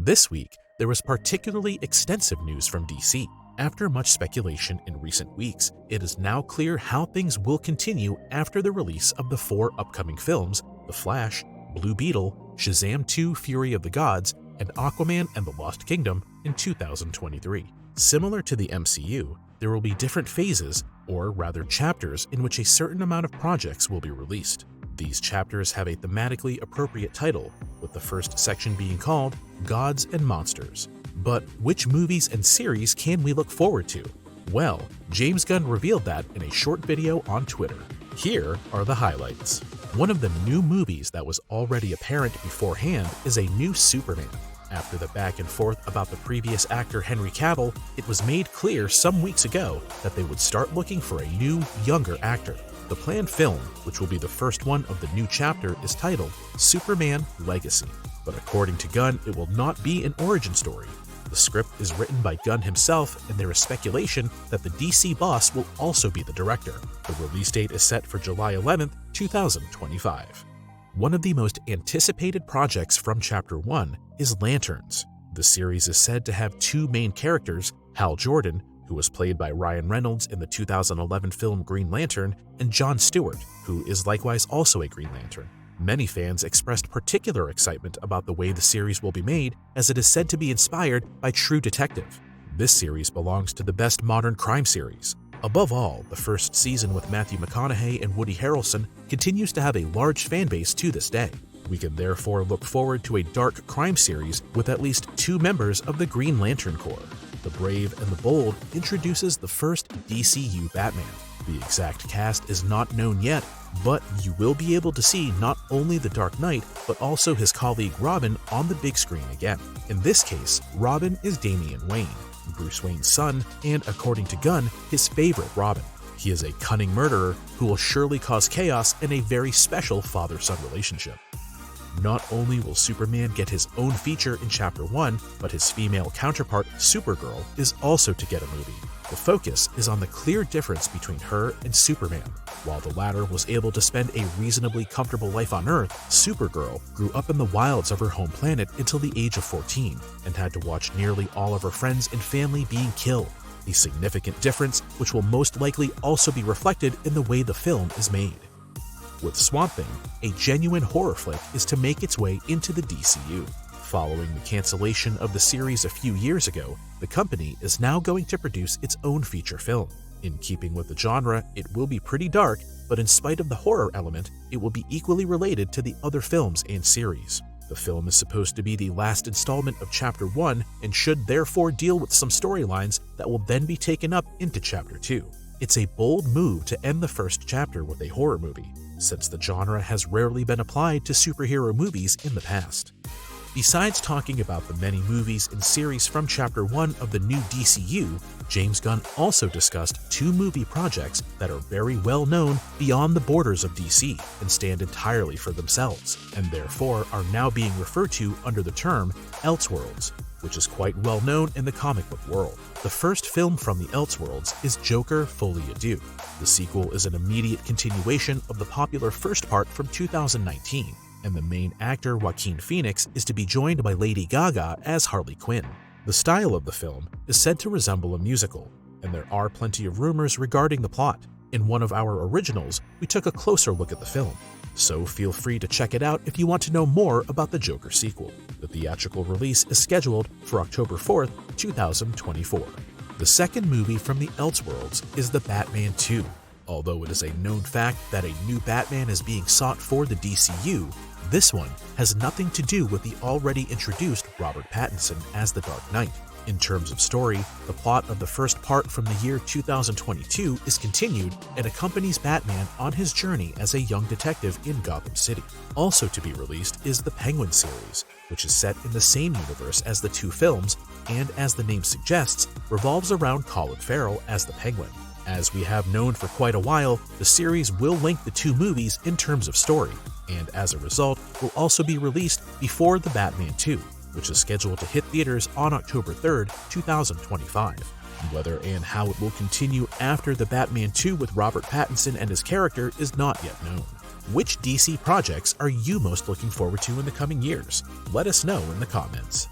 This week, there was particularly extensive news from DC. After much speculation in recent weeks, it is now clear how things will continue after the release of the 4 upcoming films: The Flash, Blue Beetle, Shazam 2: Fury of the Gods, and Aquaman and the Lost Kingdom in 2023. Similar to the MCU, there will be different phases, or rather chapters, in which a certain amount of projects will be released. These chapters have a thematically appropriate title, with the first section being called Gods and Monsters. But which movies and series can we look forward to? Well, James Gunn revealed that in a short video on Twitter. Here are the highlights. One of the new movies that was already apparent beforehand is a new Superman. After the back and forth about the previous actor Henry Cavill, it was made clear some weeks ago that they would start looking for a new, younger actor. The planned film, which will be the first one of the new chapter, is titled Superman Legacy. But according to Gunn, it will not be an origin story. The script is written by Gunn himself, and there is speculation that the DC boss will also be the director. The release date is set for July 11th, 2025. One of the most anticipated projects from Chapter 1 is Lanterns. The series is said to have 2 main characters, Hal Jordan, who was played by Ryan Reynolds in the 2011 film Green Lantern, and Jon Stewart, who is likewise also a Green Lantern. Many fans expressed particular excitement about the way the series will be made, as it is said to be inspired by True Detective. This series belongs to the best modern crime series. Above all, the first season with Matthew McConaughey and Woody Harrelson continues to have a large fanbase to this day. We can therefore look forward to a dark crime series with at least 2 members of the Green Lantern Corps. The Brave and the Bold introduces the first DCU Batman. The exact cast is not known yet, but you will be able to see not only the Dark Knight, but also his colleague Robin on the big screen again. In this case, Robin is Damian Wayne, Bruce Wayne's son, and according to Gunn, his favorite Robin. He is a cunning murderer who will surely cause chaos in a very special father-son relationship. Not only will Superman get his own feature in Chapter 1, but his female counterpart, Supergirl, is also to get a movie. The focus is on the clear difference between her and Superman. While the latter was able to spend a reasonably comfortable life on Earth, Supergirl grew up in the wilds of her home planet until the age of 14 and had to watch nearly all of her friends and family being killed. A significant difference which will most likely also be reflected in the way the film is made. With Swamp Thing, a genuine horror flick is to make its way into the DCU. Following the cancellation of the series a few years ago, the company is now going to produce its own feature film. In keeping with the genre, it will be pretty dark, but in spite of the horror element, it will be equally related to the other films and series. The film is supposed to be the last installment of Chapter 1 and should therefore deal with some storylines that will then be taken up into Chapter 2. It's a bold move to end the first chapter with a horror movie, since the genre has rarely been applied to superhero movies in the past. Besides talking about the many movies and series from Chapter 1 of the new DCU, James Gunn also discussed 2 movie projects that are very well known beyond the borders of DC and stand entirely for themselves, and therefore are now being referred to under the term Elseworlds, which is quite well known in the comic book world. The first film from the Elseworlds is Joker Folie à Deux. The sequel is an immediate continuation of the popular first part from 2019. And the main actor, Joaquin Phoenix, is to be joined by Lady Gaga as Harley Quinn. The style of the film is said to resemble a musical, and there are plenty of rumors regarding the plot. In one of our originals, we took a closer look at the film, so feel free to check it out if you want to know more about the Joker sequel. The theatrical release is scheduled for October 4th, 2024. The second movie from the Elseworlds is The Batman 2. Although it is a known fact that a new Batman is being sought for the DCU, this one has nothing to do with the already introduced Robert Pattinson as the Dark Knight. In terms of story, the plot of the first part from the year 2022 is continued and accompanies Batman on his journey as a young detective in Gotham City. Also to be released is the Penguin series, which is set in the same universe as the 2 films and, as the name suggests, revolves around Colin Farrell as the Penguin. As we have known for quite a while, the series will link the 2 movies in terms of story, and as a result, will also be released before The Batman 2, which is scheduled to hit theaters on October 3rd, 2025. Whether and how it will continue after The Batman 2 with Robert Pattinson and his character is not yet known. Which DC projects are you most looking forward to in the coming years? Let us know in the comments.